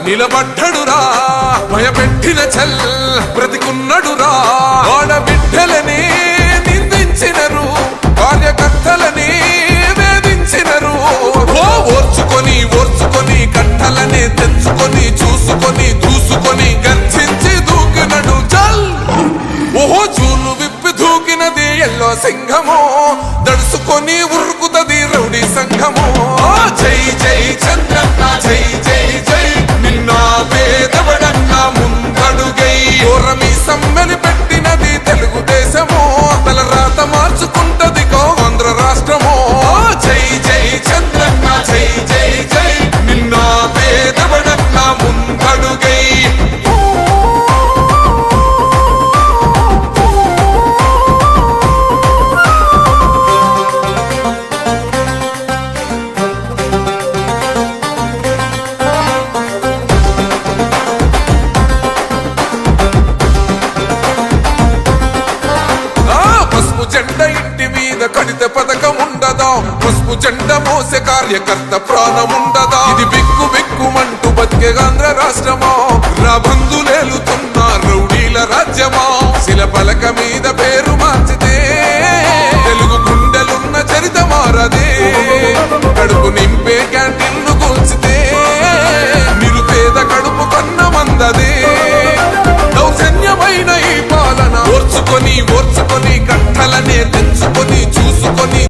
నిలబడ్డడురా భయపెట్టిన చల్ బ్రతికున్నడురా ఆడబిడ్డలని నిందించినరు కార్యకర్తలని వేధించినరు ఓర్చుకొని ఓర్చుకొని కట్టలనే తెచ్చుకొని చూసుకొని దూసుకొని గర్జించి దూకినడు చల్ ఓహో చూలు విప్పి దూకినది ఎల్లో సింహము దడుసుకొని ఉరుకుతది రౌడీ సంఘము జై జై చంద్రన్న జై జై జై నిన్న పేదవడన్న ముందడుగై ఓరమి సమ్మెలి పెట్టినది తెలుగుదేశము తల రాత మార్చుకుంటది ఆంధ్ర రాష్ట్రము జై జై చంద్రన్న జై జై జై నిన్న పేదవడన్న ముందడుగై జెండ ఇంటి మీద కడిత పథకం ఉండదా పసుపు జెండ మోసే కార్యకర్త ప్రాణముండదా ఇది బిక్కు బిక్కుమంటూ బతికే ఆంధ్ర రాష్ట్రమా రాబందులేలుతున్న రౌడీల రాజ్యమా శిల పలక మీద పేరు మార్చ